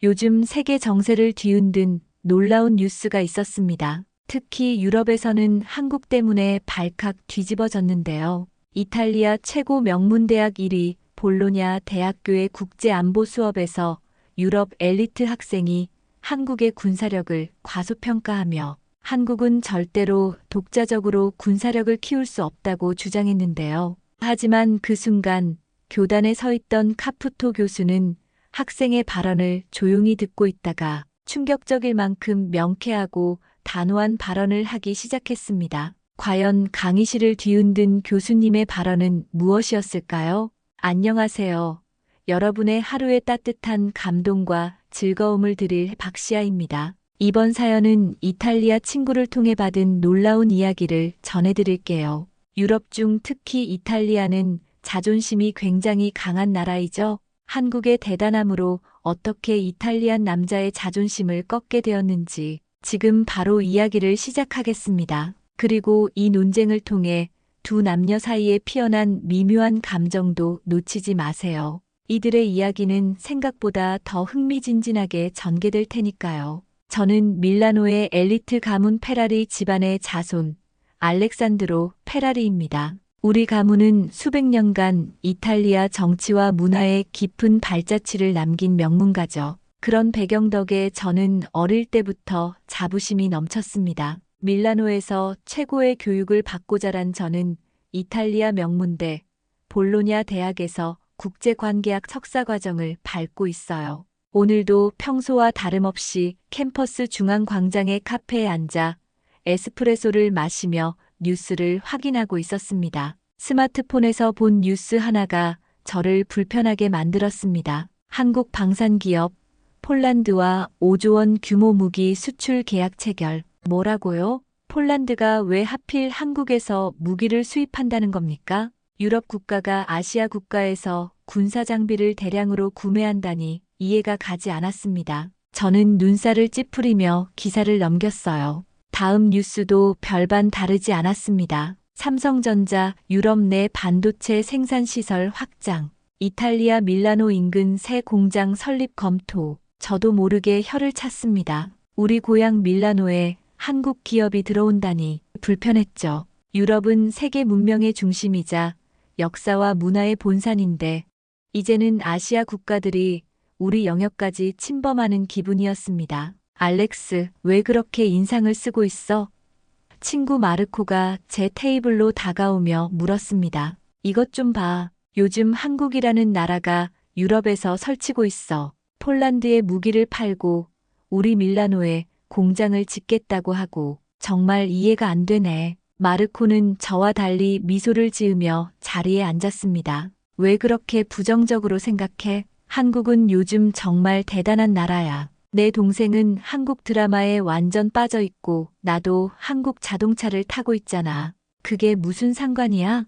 요즘 세계 정세를 뒤흔든 놀라운 뉴스가 있었습니다. 특히 유럽에서는 한국 때문에 발칵 뒤집어졌는데요. 이탈리아 최고 명문대학 1위 볼로냐 대학교의 국제안보 수업에서 유럽 엘리트 학생이 한국의 군사력을 과소평가하며 한국은 절대로 독자적으로 군사력을 키울 수 없다고 주장했는데요. 하지만 그 순간 교단에 서 있던 카푸토 교수는 학생의 발언을 조용히 듣고 있다가 충격적일 만큼 명쾌하고 단호한 발언을 하기 시작했습니다. 과연 강의실을 뒤흔든 교수님의 발언은 무엇이었을까요? 안녕하세요. 여러분의 하루에 따뜻한 감동과 즐거움을 드릴 박시아입니다. 이번 사연은 이탈리아 친구를 통해 받은 놀라운 이야기를 전해드릴게요. 유럽 중 특히 이탈리아는 자존심이 굉장히 강한 나라이죠. 한국의 대단함으로 어떻게 이탈리안 남자의 자존심을 꺾게 되었는지 지금 바로 이야기를 시작하겠습니다. 그리고 이 논쟁을 통해 두 남녀 사이에 피어난 미묘한 감정도 놓치지 마세요. 이들의 이야기는 생각보다 더 흥미진진하게 전개될 테니까요. 저는 밀라노의 엘리트 가문 페라리 집안의 자손, 알렉산드로 페라리입니다. 우리 가문은 수백 년간 이탈리아 정치와 문화에 깊은 발자취를 남긴 명문가죠. 그런 배경 덕에 저는 어릴 때부터 자부심이 넘쳤습니다. 밀라노에서 최고의 교육을 받고 자란 저는 이탈리아 명문대 볼로냐 대학에서 국제관계학 석사과정을 밟고 있어요. 오늘도 평소와 다름없이 캠퍼스 중앙 광장의 카페에 앉아 에스프레소를 마시며 뉴스를 확인하고 있었습니다. 스마트폰에서 본 뉴스 하나가 저를 불편하게 만들었습니다. 한국 방산기업 폴란드와 5조 원 규모 무기 수출 계약 체결. 뭐라고요? 폴란드가 왜 하필 한국에서 무기를 수입한다는 겁니까? 유럽 국가가 아시아 국가에서 군사 장비를 대량으로 구매한다니 이해가 가지 않았습니다. 저는 눈살을 찌푸리며 기사를 넘겼어요. 다음 뉴스도 별반 다르지 않았습니다. 삼성전자 유럽 내 반도체 생산시설 확장, 이탈리아 밀라노 인근 새 공장 설립 검토. 저도 모르게 혀를 찼습니다. 우리 고향 밀라노에 한국 기업이 들어온다니 불편했죠. 유럽은 세계 문명의 중심이자 역사와 문화의 본산인데 이제는 아시아 국가들이 우리 영역까지 침범하는 기분이었습니다. 알렉스, 왜 그렇게 인상을 쓰고 있어? 친구 마르코가 제 테이블로 다가오며 물었습니다. 이것 좀 봐. 요즘 한국이라는 나라가 유럽에서 설치고 있어. 폴란드에 무기를 팔고 우리 밀라노에 공장을 짓겠다고 하고 정말 이해가 안 되네. 마르코는 저와 달리 미소를 지으며 자리에 앉았습니다. 왜 그렇게 부정적으로 생각해? 한국은 요즘 정말 대단한 나라야. 내 동생은 한국 드라마에 완전 빠져 있고 나도 한국 자동차를 타고 있잖아. 그게 무슨 상관이야?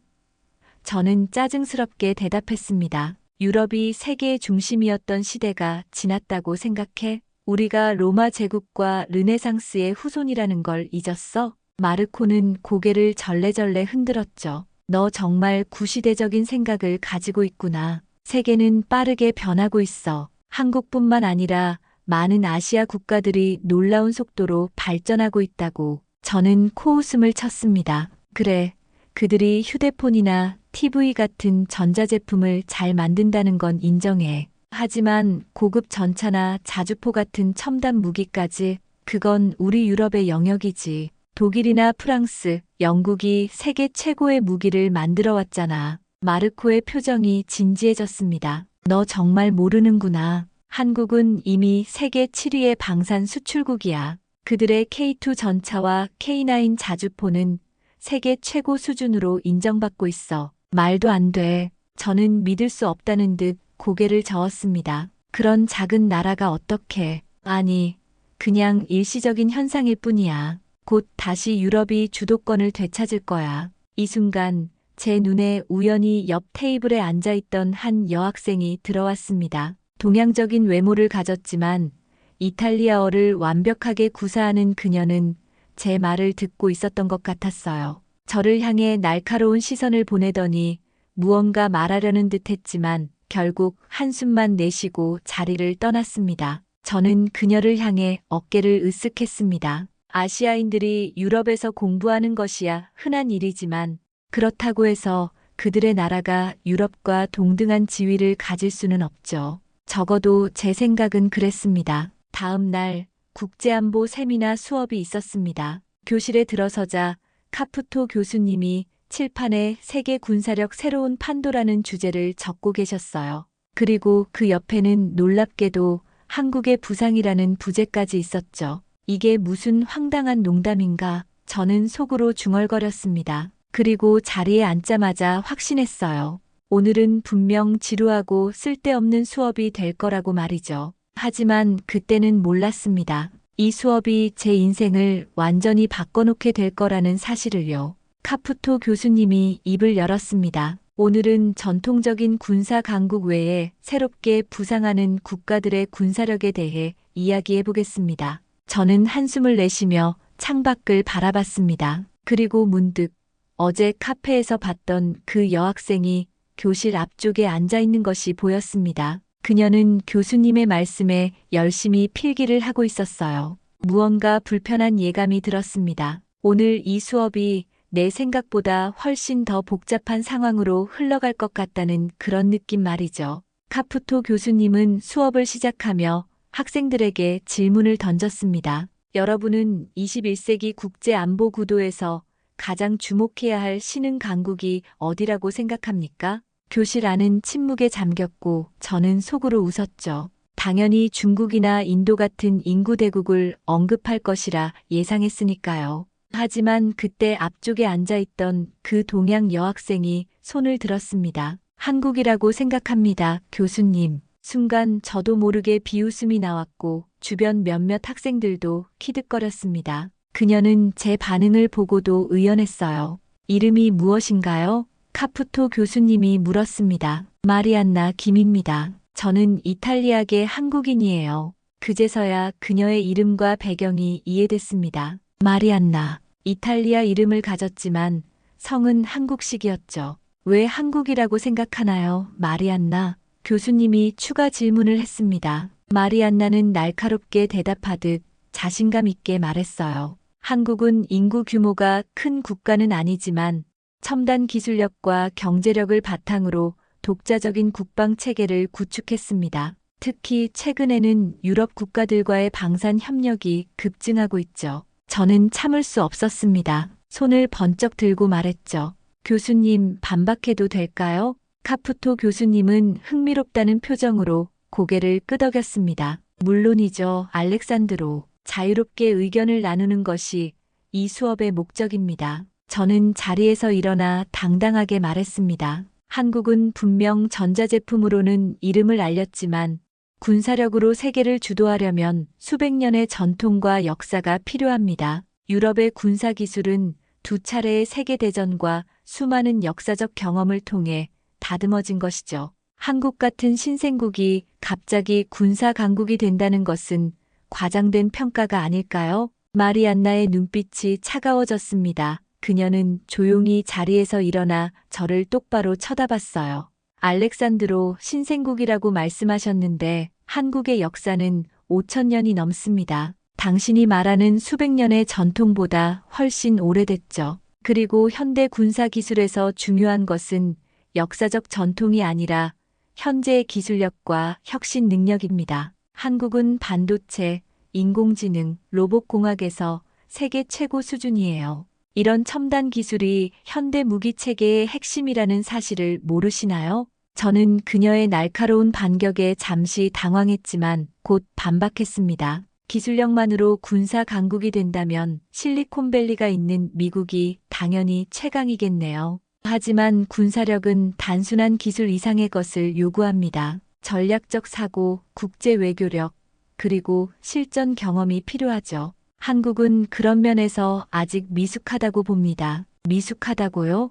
저는 짜증스럽게 대답했습니다. 유럽이 세계의 중심이었던 시대가 지났다고 생각해? 우리가 로마 제국과 르네상스의 후손이라는 걸 잊었어? 마르코는 고개를 절레절레 흔들었죠. 너 정말 구시대적인 생각을 가지고 있구나. 세계는 빠르게 변하고 있어. 한국뿐만 아니라 많은 아시아 국가들이 놀라운 속도로 발전하고 있다고. 저는 코웃음을 쳤습니다. 그래, 그들이 휴대폰이나 TV 같은 전자제품을 잘 만든다는 건 인정해. 하지만 고급 전차나 자주포 같은 첨단 무기까지 그건 우리 유럽의 영역이지. 독일이나 프랑스, 영국이 세계 최고의 무기를 만들어 왔잖아. 마르코의 표정이 진지해졌습니다. 너 정말 모르는구나. 한국은 이미 세계 7위의 방산 수출국이야. 그들의 K2 전차와 K9 자주포는 세계 최고 수준으로 인정받고 있어. 말도 안 돼. 저는 믿을 수 없다는 듯 고개를 저었습니다. 그런 작은 나라가 어떻게. 아니, 그냥 일시적인 현상일 뿐이야. 곧 다시 유럽이 주도권을 되찾을 거야. 이 순간 제 눈에 우연히 옆 테이블에 앉아있던 한 여학생이 들어왔습니다. 동양적인 외모를 가졌지만 이탈리아어를 완벽하게 구사하는 그녀는 제 말을 듣고 있었던 것 같았어요. 저를 향해 날카로운 시선을 보내더니 무언가 말하려는 듯 했지만 결국 한숨만 내쉬고 자리를 떠났습니다. 저는 그녀를 향해 어깨를 으쓱했습니다. 아시아인들이 유럽에서 공부하는 것이야 흔한 일이지만 그렇다고 해서 그들의 나라가 유럽과 동등한 지위를 가질 수는 없죠. 적어도 제 생각은 그랬습니다. 다음 날 국제안보 세미나 수업이 있었습니다. 교실에 들어서자 카푸토 교수님이 칠판에 세계 군사력 새로운 판도라는 주제를 적고 계셨어요. 그리고 그 옆에는 놀랍게도 한국의 부상이라는 부제까지 있었죠. 이게 무슨 황당한 농담인가? 저는 속으로 중얼거렸습니다. 그리고 자리에 앉자마자 확신했어요. 오늘은 분명 지루하고 쓸데없는 수업이 될 거라고 말이죠. 하지만 그때는 몰랐습니다. 이 수업이 제 인생을 완전히 바꿔놓게 될 거라는 사실을요. 카푸토 교수님이 입을 열었습니다. 오늘은 전통적인 군사 강국 외에 새롭게 부상하는 국가들의 군사력에 대해 이야기해 보겠습니다. 저는 한숨을 내쉬며 창밖을 바라봤습니다. 그리고 문득 어제 카페에서 봤던 그 여학생이 교실 앞쪽에 앉아 있는 것이 보였습니다. 그녀는 교수님의 말씀에 열심히 필기를 하고 있었어요. 무언가 불편한 예감이 들었습니다. 오늘 이 수업이 내 생각보다 훨씬 더 복잡한 상황으로 흘러갈 것 같다는 그런 느낌 말이죠. 카푸토 교수님은 수업을 시작하며 학생들에게 질문을 던졌습니다. 여러분은 21세기 국제 안보 구도에서 가장 주목해야 할 신흥 강국이 어디라고 생각합니까? 교실 안은 침묵에 잠겼고 저는 속으로 웃었죠. 당연히 중국이나 인도 같은 인구 대국을 언급할 것이라 예상했으니까요. 하지만 그때 앞쪽에 앉아있던 그 동양 여학생이 손을 들었습니다. 한국이라고 생각합니다, 교수님. 순간 저도 모르게 비웃음이 나왔고 주변 몇몇 학생들도 키득거렸습니다. 그녀는 제 반응을 보고도 의연했어요. 이름이 무엇인가요? 카푸토 교수님이 물었습니다. 마리안나 김입니다. 저는 이탈리아계 한국인이에요. 그제서야 그녀의 이름과 배경이 이해됐습니다. 마리안나. 이탈리아 이름을 가졌지만 성은 한국식이었죠. 왜 한국이라고 생각하나요, 마리안나? 교수님이 추가 질문을 했습니다. 마리안나는 날카롭게 대답하듯 자신감 있게 말했어요. 한국은 인구 규모가 큰 국가는 아니지만 첨단 기술력과 경제력을 바탕으로 독자적인 국방 체계를 구축했습니다. 특히 최근에는 유럽 국가들과의 방산 협력이 급증하고 있죠. 저는 참을 수 없었습니다. 손을 번쩍 들고 말했죠. 교수님, 반박해도 될까요? 카푸토 교수님은 흥미롭다는 표정으로 고개를 끄덕였습니다. 물론이죠, 알렉산드로. 자유롭게 의견을 나누는 것이 이 수업의 목적입니다. 저는 자리에서 일어나 당당하게 말했습니다. 한국은 분명 전자제품으로는 이름을 알렸지만 군사력으로 세계를 주도하려면 수백 년의 전통과 역사가 필요합니다. 유럽의 군사기술은 두 차례의 세계대전과 수많은 역사적 경험을 통해 다듬어진 것이죠. 한국 같은 신생국이 갑자기 군사강국이 된다는 것은 과장된 평가가 아닐까요? 마리안나의 눈빛이 차가워졌습니다. 그녀는 조용히 자리에서 일어나 저를 똑바로 쳐다봤어요. 알렉산드로 신생국이라고 말씀하셨는데 한국의 역사는 5,000년이 넘습니다. 당신이 말하는 수백 년의 전통보다 훨씬 오래됐죠. 그리고 현대 군사 기술에서 중요한 것은 역사적 전통이 아니라 현재의 기술력과 혁신 능력입니다. 한국은 반도체, 인공지능, 로봇공학에서 세계 최고 수준이에요. 이런 첨단 기술이 현대 무기 체계의 핵심이라는 사실을 모르시나요? 저는 그녀의 날카로운 반격에 잠시 당황했지만 곧 반박했습니다. 기술력만으로 군사 강국이 된다면 실리콘밸리가 있는 미국이 당연히 최강이겠네요. 하지만 군사력은 단순한 기술 이상의 것을 요구합니다. 전략적 사고, 국제 외교력, 그리고 실전 경험이 필요하죠. 한국은 그런 면에서 아직 미숙하다고 봅니다. 미숙하다고요?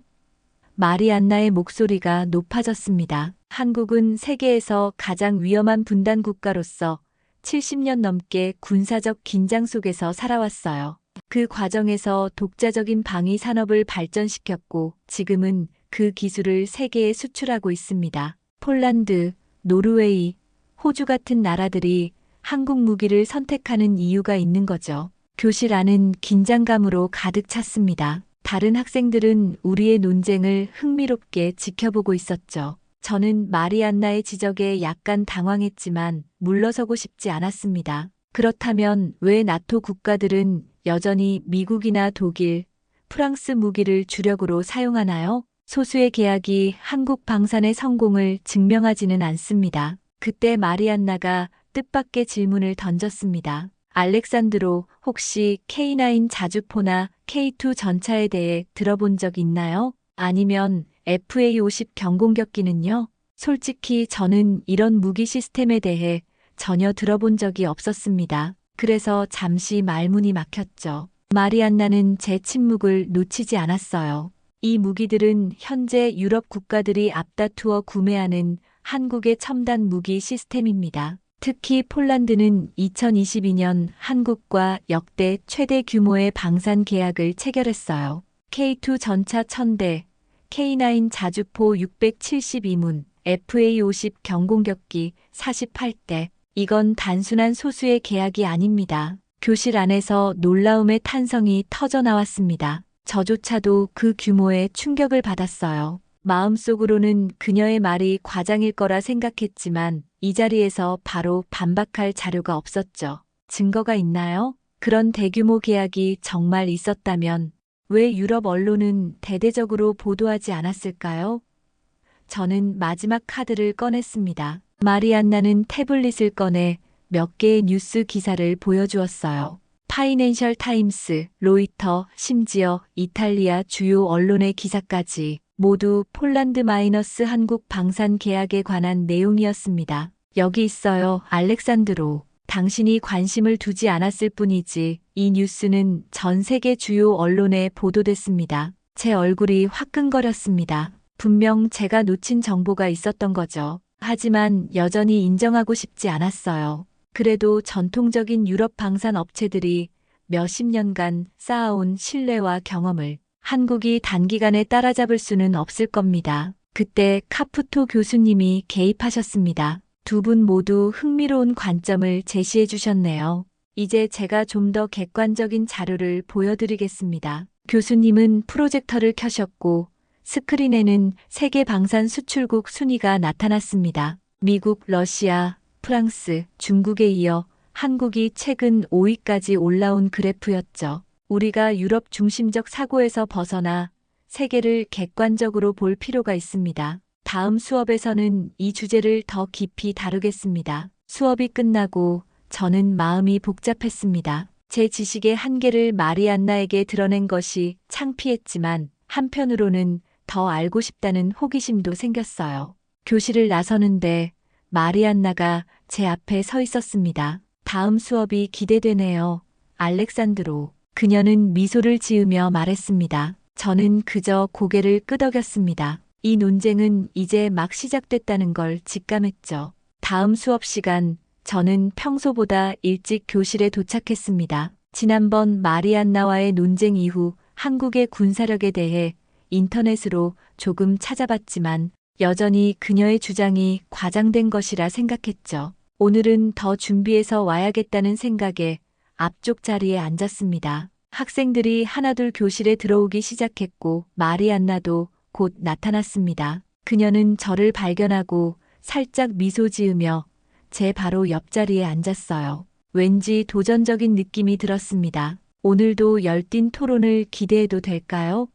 마리안나의 목소리가 높아졌습니다. 한국은 세계에서 가장 위험한 분단 국가로서 70년 넘게 군사적 긴장 속에서 살아왔어요. 그 과정에서 독자적인 방위 산업을 발전시켰고 지금은 그 기술을 세계에 수출하고 있습니다. 폴란드, 노르웨이, 호주 같은 나라들이 한국 무기를 선택하는 이유가 있는 거죠. 교실 안은 긴장감으로 가득 찼습니다. 다른 학생들은 우리의 논쟁을 흥미롭게 지켜보고 있었죠. 저는 마리안나의 지적에 약간 당황했지만 물러서고 싶지 않았습니다. 그렇다면 왜 나토 국가들은 여전히 미국이나 독일, 프랑스 무기를 주력으로 사용하나요? 소수의 계약이 한국 방산의 성공을 증명하지는 않습니다. 그때 마리안나가 뜻밖의 질문을 던졌습니다. 알렉산드로, 혹시 K9 자주포나 K2 전차에 대해 들어본 적 있나요? 아니면 FA-50 경공격기는요? 솔직히 저는 이런 무기 시스템에 대해 전혀 들어본 적이 없었습니다. 그래서 잠시 말문이 막혔죠. 마리안나는 제 침묵을 놓치지 않았어요. 이 무기들은 현재 유럽 국가들이 앞다투어 구매하는 한국의 첨단 무기 시스템입니다. 특히 폴란드는 2022년 한국과 역대 최대 규모의 방산 계약을 체결했어요. K2 전차 1000대, K9 자주포 672문, FA-50 경공격기 48대. 이건 단순한 소수의 계약이 아닙니다. 교실 안에서 놀라움의 탄성이 터져 나왔습니다. 저조차도 그 규모에 충격을 받았어요. 마음속으로는 그녀의 말이 과장일 거라 생각했지만 이 자리에서 바로 반박할 자료가 없었죠. 증거가 있나요? 그런 대규모 계약이 정말 있었다면 왜 유럽 언론은 대대적으로 보도하지 않았을까요? 저는 마지막 카드를 꺼냈습니다. 마리안나는 태블릿을 꺼내 몇 개의 뉴스 기사를 보여주었어요. 파이낸셜 타임스, 로이터, 심지어 이탈리아 주요 언론의 기사까지 모두 폴란드-한국 방산 계약에 관한 내용이었습니다. 여기 있어요, 알렉산드로. 당신이 관심을 두지 않았을 뿐이지 이 뉴스는 전 세계 주요 언론에 보도됐습니다. 제 얼굴이 화끈거렸습니다. 분명 제가 놓친 정보가 있었던 거죠. 하지만 여전히 인정하고 싶지 않았어요. 그래도 전통적인 유럽 방산 업체들이 몇십 년간 쌓아온 신뢰와 경험을 한국이 단기간에 따라잡을 수는 없을 겁니다. 그때 카푸토 교수님이 개입하셨습니다. 두 분 모두 흥미로운 관점을 제시해 주셨네요. 이제 제가 좀 더 객관적인 자료를 보여드리겠습니다. 교수님은 프로젝터를 켜셨고 스크린에는 세계 방산 수출국 순위가 나타났습니다. 미국, 러시아, 프랑스, 중국에 이어 한국이 최근 5위까지 올라온 그래프였죠. 우리가 유럽 중심적 사고에서 벗어나 세계를 객관적으로 볼 필요가 있습니다. 다음 수업에서는 이 주제를 더 깊이 다루겠습니다. 수업이 끝나고 저는 마음이 복잡했습니다. 제 지식의 한계를 마리안나에게 드러낸 것이 창피했지만 한편으로는 더 알고 싶다는 호기심도 생겼어요. 교실을 나서는데 마리안나가 제 앞에 서 있었습니다. 다음 수업이 기대되네요. 알렉산드로. 그녀는 미소를 지으며 말했습니다. 저는 그저 고개를 끄덕였습니다. 이 논쟁은 이제 막 시작됐다는 걸 직감했죠. 다음 수업 시간, 저는 평소보다 일찍 교실에 도착했습니다. 지난번 마리안나와의 논쟁 이후 한국의 군사력에 대해 인터넷으로 조금 찾아봤지만 여전히 그녀의 주장이 과장된 것이라 생각했죠. 오늘은 더 준비해서 와야겠다는 생각에 앞쪽 자리에 앉았습니다. 학생들이 하나둘 교실에 들어오기 시작했고 마리안나도 곧 나타났습니다. 그녀는 저를 발견하고 살짝 미소 지으며 제 바로 옆자리에 앉았어요. 왠지 도전적인 느낌이 들었습니다. 오늘도 열띤 토론을 기대해도 될까요?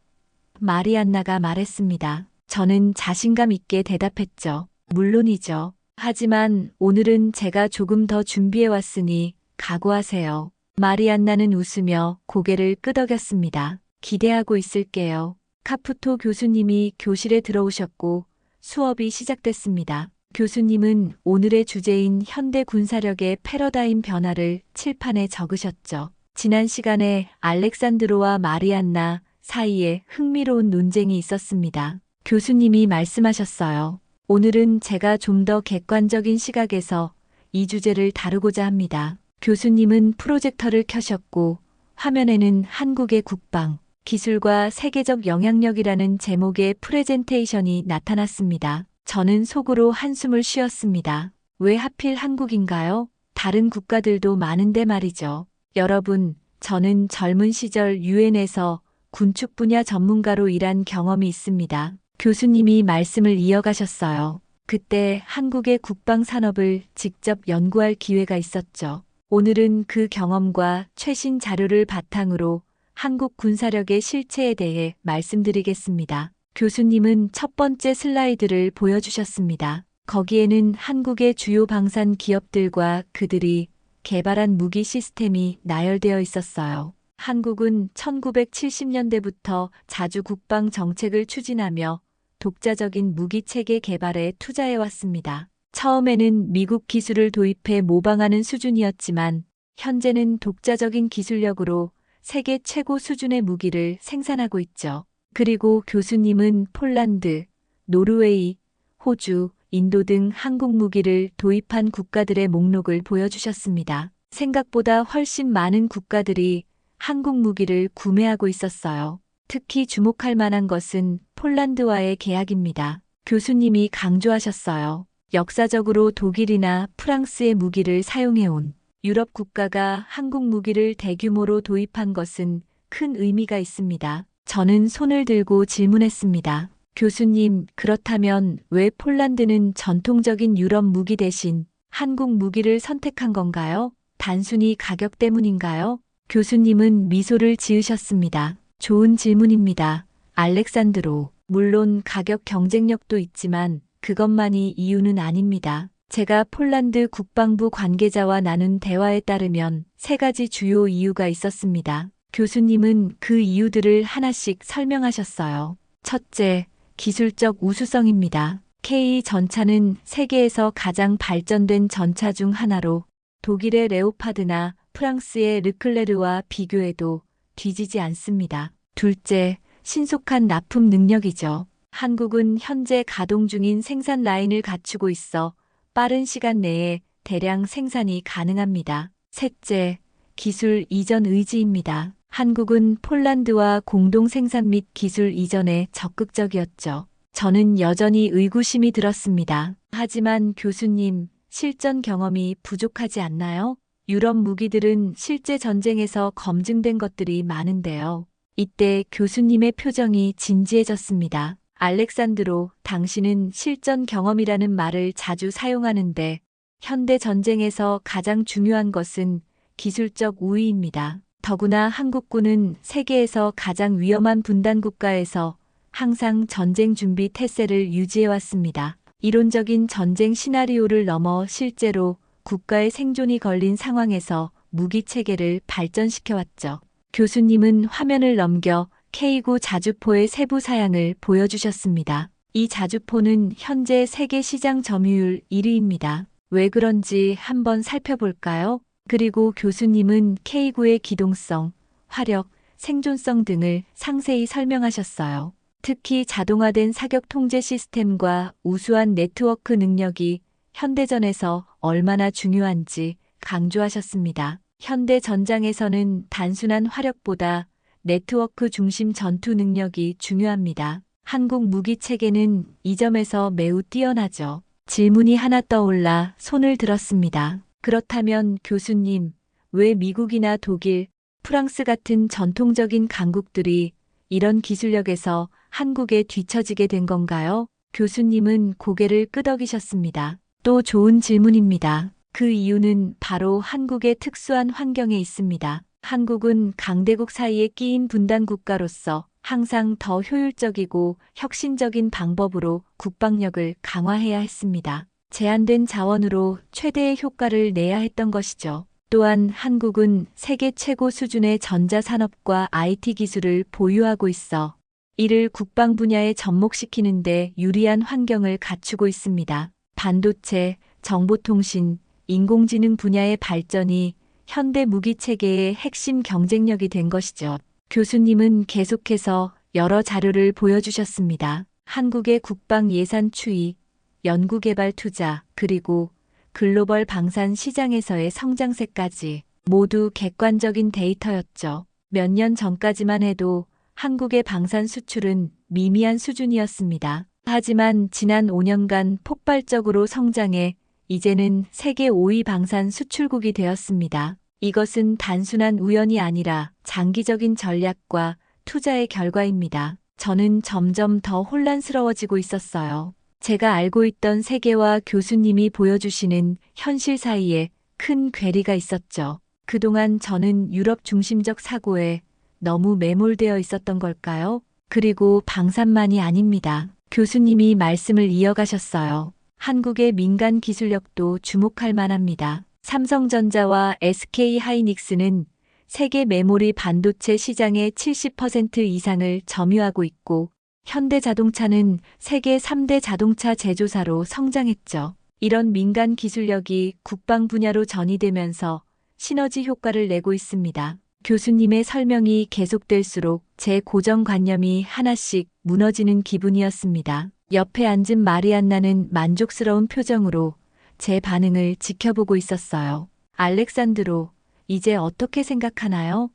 마리안나가 말했습니다. 저는 자신감 있게 대답했죠. 물론이죠. 하지만 오늘은 제가 조금 더 준비해 왔으니 각오하세요. 마리안나는 웃으며 고개를 끄덕였습니다. 기대하고 있을게요. 카푸토 교수님이 교실에 들어오셨고 수업이 시작됐습니다. 교수님은 오늘의 주제인 현대 군사력의 패러다임 변화를 칠판에 적으셨죠. 지난 시간에 알렉산드로와 마리안나 사이에 흥미로운 논쟁이 있었습니다. 교수님이 말씀하셨어요. 오늘은 제가 좀 더 객관적인 시각에서 이 주제를 다루고자 합니다. 교수님은 프로젝터를 켜셨고 화면에는 한국의 국방, 기술과 세계적 영향력이라는 제목의 프레젠테이션이 나타났습니다. 저는 속으로 한숨을 쉬었습니다. 왜 하필 한국인가요? 다른 국가들도 많은데 말이죠. 여러분, 저는 젊은 시절 유엔에서 군축 분야 전문가로 일한 경험이 있습니다. 교수님이 말씀을 이어가셨어요. 그때 한국의 국방 산업을 직접 연구할 기회가 있었죠. 오늘은 그 경험과 최신 자료를 바탕으로 한국 군사력의 실체에 대해 말씀드리겠습니다. 교수님은 첫 번째 슬라이드를 보여주셨습니다. 거기에는 한국의 주요 방산 기업들과 그들이 개발한 무기 시스템이 나열되어 있었어요. 한국은 1970년대부터 자주 국방 정책을 추진하며 독자적인 무기 체계 개발에 투자해왔습니다. 처음에는 미국 기술을 도입해 모방하는 수준이었지만 현재는 독자적인 기술력으로 세계 최고 수준의 무기를 생산하고 있죠. 그리고 교수님은 폴란드, 노르웨이, 호주, 인도 등 한국 무기를 도입한 국가들의 목록을 보여주셨습니다. 생각보다 훨씬 많은 국가들이 한국 무기를 구매하고 있었어요. 특히 주목할 만한 것은 폴란드와의 계약입니다. 교수님이 강조하셨어요. 역사적으로 독일이나 프랑스의 무기를 사용해온 유럽 국가가 한국 무기를 대규모로 도입한 것은 큰 의미가 있습니다. 저는 손을 들고 질문했습니다. 교수님, 그렇다면 왜 폴란드는 전통적인 유럽 무기 대신 한국 무기를 선택한 건가요? 단순히 가격 때문인가요? 교수님은 미소를 지으셨습니다. 좋은 질문입니다. 알렉산드로. 물론 가격 경쟁력도 있지만 그것만이 이유는 아닙니다. 제가 폴란드 국방부 관계자와 나눈 대화에 따르면 3가지 주요 이유가 있었습니다. 교수님은 그 이유들을 하나씩 설명하셨어요. 첫째, 기술적 우수성입니다. K 전차는 세계에서 가장 발전된 전차 중 하나로 독일의 레오파드나 프랑스의 르클레르와 비교해도 뒤지지 않습니다. 둘째, 신속한 납품 능력이죠. 한국은 현재 가동 중인 생산 라인을 갖추고 있어 빠른 시간 내에 대량 생산이 가능합니다. 셋째, 기술 이전 의지입니다. 한국은 폴란드와 공동 생산 및 기술 이전에 적극적이었죠. 저는 여전히 의구심이 들었습니다. 하지만 교수님, 실전 경험이 부족하지 않나요? 유럽 무기들은 실제 전쟁에서 검증된 것들이 많은데요. 이때 교수님의 표정이 진지해졌습니다. 알렉산드로, 당신은 실전 경험이라는 말을 자주 사용하는데 현대 전쟁에서 가장 중요한 것은 기술적 우위입니다. 더구나 한국군은 세계에서 가장 위험한 분단 국가에서 항상 전쟁 준비 태세를 유지해왔습니다. 이론적인 전쟁 시나리오를 넘어 실제로 국가의 생존이 걸린 상황에서 무기 체계를 발전시켜왔죠. 교수님은 화면을 넘겨 K9 자주포의 세부 사양을 보여주셨습니다. 이 자주포는 현재 세계 시장 점유율 1위입니다. 왜 그런지 한번 살펴볼까요? 그리고 교수님은 K9의 기동성, 화력, 생존성 등을 상세히 설명하셨어요. 특히 자동화된 사격 통제 시스템과 우수한 네트워크 능력이 현대전에서 얼마나 중요한지 강조하셨습니다. 현대 전장에서는 단순한 화력보다 네트워크 중심 전투 능력이 중요합니다. 한국 무기 체계는 이 점에서 매우 뛰어나죠. 질문이 하나 떠올라 손을 들었습니다. 그렇다면 교수님, 왜 미국이나 독일, 프랑스 같은 전통적인 강국들이 이런 기술력에서 한국에 뒤처지게 된 건가요? 교수님은 고개를 끄덕이셨습니다. 또 좋은 질문입니다. 그 이유는 바로 한국의 특수한 환경에 있습니다. 한국은 강대국 사이에 끼인 분단 국가로서 항상 더 효율적이고 혁신적인 방법으로 국방력을 강화해야 했습니다. 제한된 자원으로 최대의 효과를 내야 했던 것이죠. 또한 한국은 세계 최고 수준의 전자산업과 IT 기술을 보유하고 있어 이를 국방 분야에 접목시키는 데 유리한 환경을 갖추고 있습니다. 반도체, 정보통신, 인공지능 분야의 발전이 현대 무기 체계의 핵심 경쟁력이 된 것이죠. 교수님은 계속해서 여러 자료를 보여주셨습니다. 한국의 국방 예산 추이, 연구개발 투자, 그리고 글로벌 방산 시장에서의 성장세까지 모두 객관적인 데이터였죠. 몇 년 전까지만 해도 한국의 방산 수출은 미미한 수준이었습니다. 하지만 지난 5년간 폭발적으로 성장해 이제는 세계 5위 방산 수출국이 되었습니다. 이것은 단순한 우연이 아니라 장기적인 전략과 투자의 결과입니다. 저는 점점 더 혼란스러워지고 있었어요. 제가 알고 있던 세계와 교수님이 보여주시는 현실 사이에 큰 괴리가 있었죠. 그동안 저는 유럽 중심적 사고에 너무 매몰되어 있었던 걸까요? 그리고 방산만이 아닙니다. 교수님이 말씀을 이어가셨어요. 한국의 민간 기술력도 주목할 만합니다. 삼성전자와 SK 하이닉스는 세계 메모리 반도체 시장의 70% 이상을 점유하고 있고, 현대자동차는 세계 3대 자동차 제조사로 성장했죠. 이런 민간 기술력이 국방 분야로 전이되면서 시너지 효과를 내고 있습니다. 교수님의 설명이 계속될수록 제 고정관념이 하나씩 무너지는 기분이었습니다. 옆에 앉은 마리안나는 만족스러운 표정으로 제 반응을 지켜보고 있었어요. 알렉산드로, 이제 어떻게 생각하나요?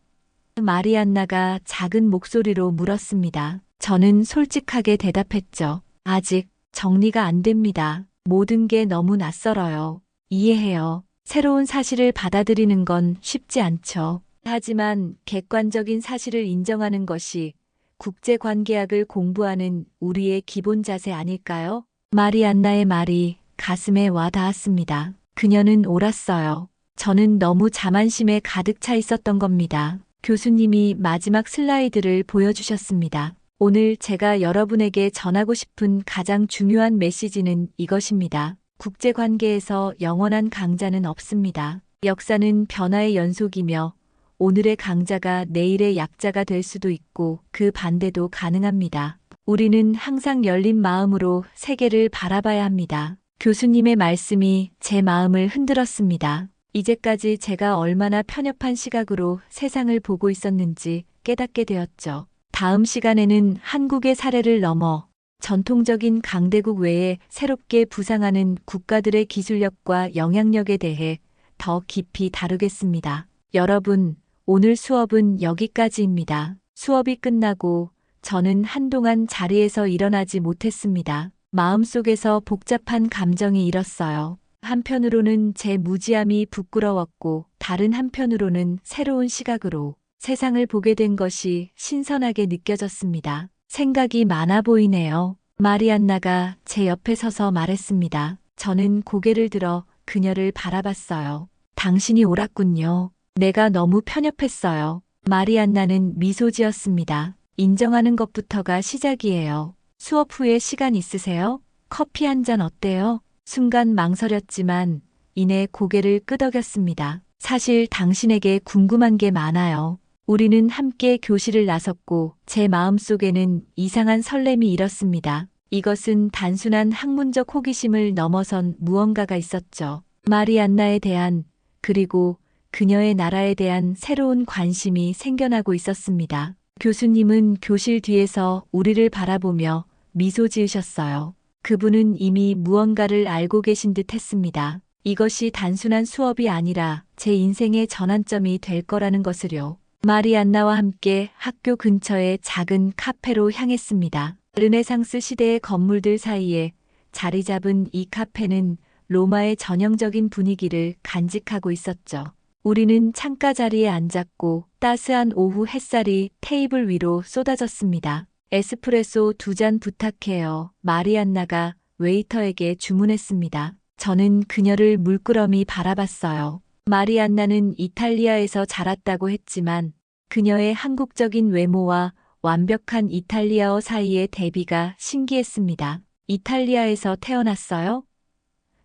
마리안나가 작은 목소리로 물었습니다. 저는 솔직하게 대답했죠. 아직 정리가 안 됩니다. 모든 게 너무 낯설어요. 이해해요. 새로운 사실을 받아들이는 건 쉽지 않죠. 하지만 객관적인 사실을 인정하는 것이 국제관계학을 공부하는 우리의 기본 자세 아닐까요? 마리안나의 말이 가슴에 와 닿았습니다. 그녀는 옳았어요. 저는 너무 자만심에 가득 차 있었던 겁니다. 교수님이 마지막 슬라이드를 보여주셨습니다. 오늘 제가 여러분에게 전하고 싶은 가장 중요한 메시지는 이것입니다. 국제관계에서 영원한 강자는 없습니다. 역사는 변화의 연속이며 오늘의 강자가 내일의 약자가 될 수도 있고 그 반대도 가능합니다. 우리는 항상 열린 마음으로 세계를 바라봐야 합니다. 교수님의 말씀이 제 마음을 흔들었습니다. 이제까지 제가 얼마나 편협한 시각으로 세상을 보고 있었는지 깨닫게 되었죠. 다음 시간에는 한국의 사례를 넘어 전통적인 강대국 외에 새롭게 부상하는 국가들의 기술력과 영향력에 대해 더 깊이 다루겠습니다. 여러분, 오늘 수업은 여기까지입니다. 수업이 끝나고 저는 한동안 자리에서 일어나지 못했습니다. 마음속에서 복잡한 감정이 일었어요. 한편으로는 제 무지함이 부끄러웠고 다른 한편으로는 새로운 시각으로 세상을 보게 된 것이 신선하게 느껴졌습니다. 생각이 많아 보이네요. 마리안나가 제 옆에 서서 말했습니다. 저는 고개를 들어 그녀를 바라봤어요. 당신이 옳았군요. 내가 너무 편협했어요. 마리안나는 미소 지었습니다. 인정하는 것부터가 시작이에요. 수업 후에 시간 있으세요? 커피 한 잔 어때요? 순간 망설였지만 이내 고개를 끄덕였습니다. 사실 당신에게 궁금한 게 많아요. 우리는 함께 교실을 나섰고 제 마음속에는 이상한 설렘이 일었습니다. 이것은 단순한 학문적 호기심을 넘어선 무언가가 있었죠. 마리안나에 대한, 그리고 그녀의 나라에 대한 새로운 관심이 생겨나고 있었습니다. 교수님은 교실 뒤에서 우리를 바라보며 미소 지으셨어요. 그분은 이미 무언가를 알고 계신 듯 했습니다. 이것이 단순한 수업이 아니라 제 인생의 전환점이 될 거라는 것을요. 마리안나와 함께 학교 근처의 작은 카페로 향했습니다. 르네상스 시대의 건물들 사이에 자리 잡은 이 카페는 로마의 전형적인 분위기를 간직하고 있었죠. 우리는 창가 자리에 앉았고 따스한 오후 햇살이 테이블 위로 쏟아졌습니다. 에스프레소 2잔 부탁해요. 마리안나가 웨이터에게 주문했습니다. 저는 그녀를 물끄러미 바라봤어요. 마리안나는 이탈리아에서 자랐다고 했지만 그녀의 한국적인 외모와 완벽한 이탈리아어 사이의 대비가 신기했습니다. 이탈리아에서 태어났어요?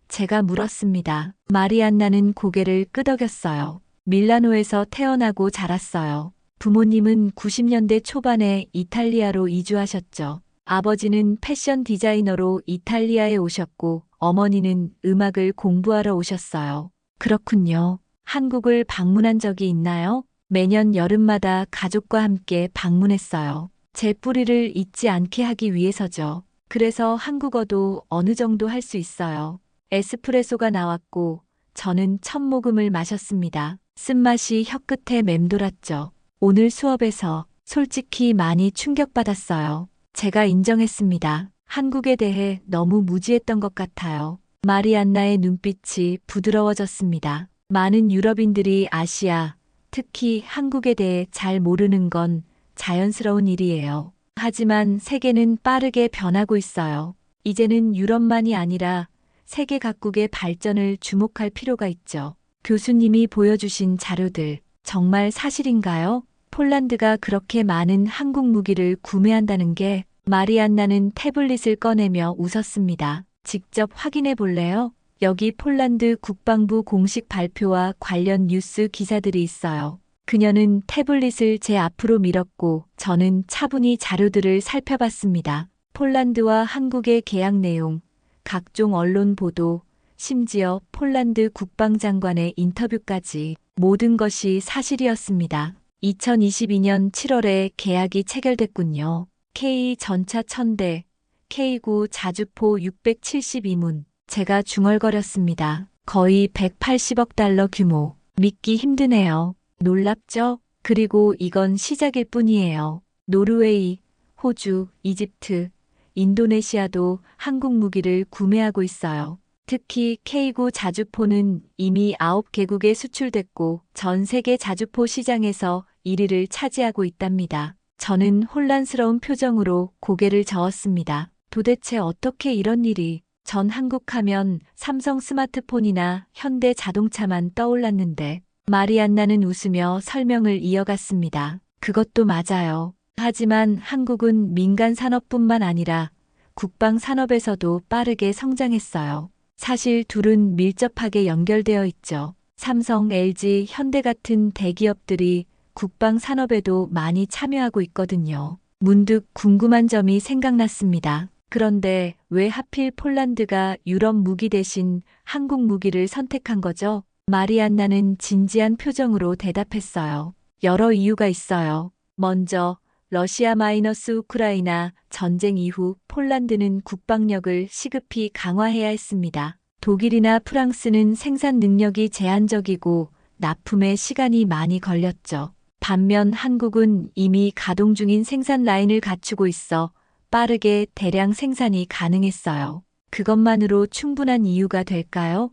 제가 물었습니다. 마리안나는 고개를 끄덕였어요. 밀라노에서 태어나고 자랐어요. 부모님은 90년대 초반에 이탈리아로 이주하셨죠. 아버지는 패션 디자이너로 이탈리아에 오셨고 어머니는 음악을 공부하러 오셨어요. 그렇군요. 한국을 방문한 적이 있나요? 매년 여름마다 가족과 함께 방문했어요. 제 뿌리를 잊지 않게 하기 위해서죠. 그래서 한국어도 어느 정도 할 수 있어요. 에스프레소가 나왔고 저는 첫 모금을 마셨습니다. 쓴맛이 혀끝에 맴돌았죠. 오늘 수업에서 솔직히 많이 충격받았어요. 제가 인정했습니다. 한국에 대해 너무 무지했던 것 같아요. 마리안나의 눈빛이 부드러워졌습니다. 많은 유럽인들이 아시아, 특히 한국에 대해 잘 모르는 건 자연스러운 일이에요. 하지만 세계는 빠르게 변하고 있어요. 이제는 유럽만이 아니라 세계 각국의 발전을 주목할 필요가 있죠. 교수님이 보여주신 자료들, 정말 사실인가요? 폴란드가 그렇게 많은 한국 무기를 구매한다는 게 마리안나는 태블릿을 꺼내며 웃었습니다. 직접 확인해 볼래요? 여기 폴란드 국방부 공식 발표와 관련 뉴스 기사들이 있어요. 그녀는 태블릿을 제 앞으로 밀었고 저는 차분히 자료들을 살펴봤습니다. 폴란드와 한국의 계약 내용, 각종 언론 보도, 심지어 폴란드 국방장관의 인터뷰까지 모든 것이 사실이었습니다. 2022년 7월에 계약이 체결됐군요. K 전차 1000대, K9 자주포 672문. 제가 중얼거렸습니다. 거의 180억 달러 규모. 믿기 힘드네요. 놀랍죠? 그리고 이건 시작일 뿐이에요. 노르웨이, 호주, 이집트, 인도네시아도 한국 무기를 구매하고 있어요. 특히 K9 자주포는 이미 9개국에 수출됐고 전 세계 자주포 시장에서 1위를 차지하고 있답니다. 저는 혼란스러운 표정으로 고개를 저었습니다. 도대체 어떻게 이런 일이? 전 한국 하면 삼성 스마트폰이나 현대 자동차만 떠올랐는데 마리안나는 웃으며 설명을 이어갔습니다. 그것도 맞아요. 하지만 한국은 민간 산업뿐만 아니라 국방 산업에서도 빠르게 성장했어요. 사실 둘은 밀접하게 연결되어 있죠. 삼성, LG, 현대 같은 대기업들이 국방 산업에도 많이 참여하고 있거든요. 문득 궁금한 점이 생각났습니다. 그런데 왜 하필 폴란드가 유럽 무기 대신 한국 무기를 선택한 거죠? 마리안나는 진지한 표정으로 대답했어요. 여러 이유가 있어요. 먼저 러시아-우크라이나 전쟁 이후 폴란드는 국방력을 시급히 강화해야 했습니다. 독일이나 프랑스는 생산 능력이 제한적이고 납품에 시간이 많이 걸렸죠. 반면 한국은 이미 가동 중인 생산 라인을 갖추고 있어 빠르게 대량 생산이 가능했어요. 그것만으로 충분한 이유가 될까요?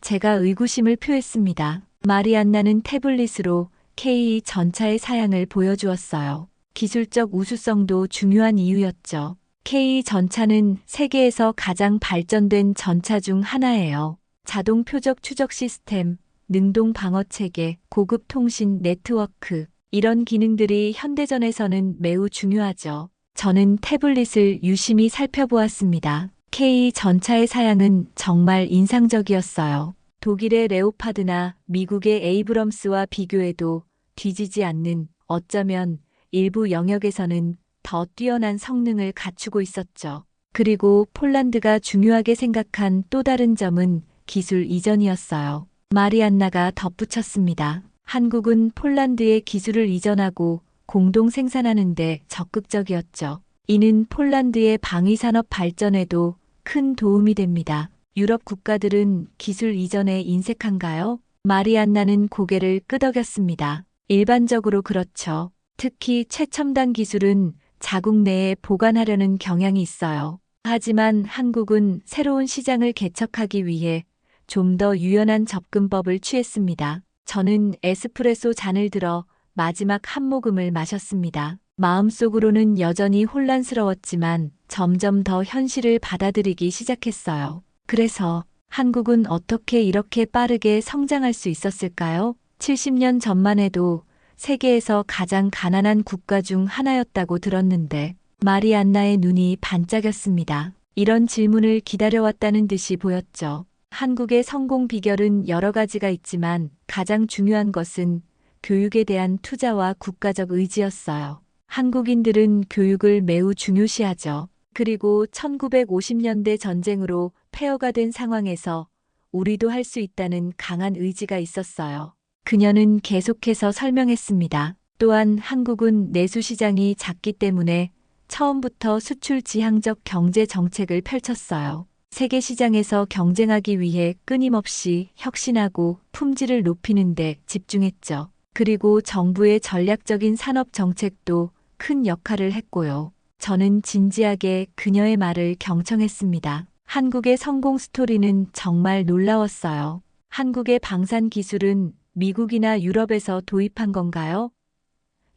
제가 의구심을 표했습니다. 마리안나는 태블릿으로 K 전차의 사양을 보여주었어요. 기술적 우수성도 중요한 이유였죠. K 전차는 세계에서 가장 발전된 전차 중 하나예요. 자동 표적 추적 시스템, 능동 방어 체계, 고급 통신 네트워크, 이런 기능들이 현대전에서는 매우 중요하죠. 저는 태블릿을 유심히 살펴보았습니다. K 전차의 사양은 정말 인상적이었어요. 독일의 레오파드나 미국의 에이브럼스와 비교해도 뒤지지 않는, 어쩌면 일부 영역에서는 더 뛰어난 성능을 갖추고 있었죠. 그리고 폴란드가 중요하게 생각한 또 다른 점은 기술 이전이었어요. 마리안나가 덧붙였습니다. 한국은 폴란드의 기술을 이전하고 공동 생산하는 데 적극적이었죠. 이는 폴란드의 방위산업 발전에도 큰 도움이 됩니다. 유럽 국가들은 기술 이전에 인색한가요? 마리안나는 고개를 끄덕였습니다. 일반적으로 그렇죠. 특히 최첨단 기술은 자국 내에 보관하려는 경향이 있어요. 하지만 한국은 새로운 시장을 개척하기 위해 좀 더 유연한 접근법을 취했습니다. 저는 에스프레소 잔을 들어 마지막 한 모금을 마셨습니다. 마음속으로는 여전히 혼란스러웠지만 점점 더 현실을 받아들이기 시작했어요. 그래서 한국은 어떻게 이렇게 빠르게 성장할 수 있었을까요? 70년 전만 해도 세계에서 가장 가난한 국가 중 하나였다고 들었는데 마리안나의 눈이 반짝였습니다. 이런 질문을 기다려왔다는 듯이 보였죠. 한국의 성공 비결은 여러 가지가 있지만 가장 중요한 것은 교육에 대한 투자와 국가적 의지였어요. 한국인들은 교육을 매우 중요시하죠. 그리고 1950년대 전쟁으로 폐허가 된 상황에서 우리도 할 수 있다는 강한 의지가 있었어요. 그녀는 계속해서 설명했습니다. 또한 한국은 내수 시장이 작기 때문에 처음부터 수출 지향적 경제 정책을 펼쳤어요. 세계 시장에서 경쟁하기 위해 끊임없이 혁신하고 품질을 높이는 데 집중했죠. 그리고 정부의 전략적인 산업 정책도 큰 역할을 했고요. 저는 진지하게 그녀의 말을 경청했습니다. 한국의 성공 스토리는 정말 놀라웠어요. 한국의 방산 기술은 미국이나 유럽에서 도입한 건가요?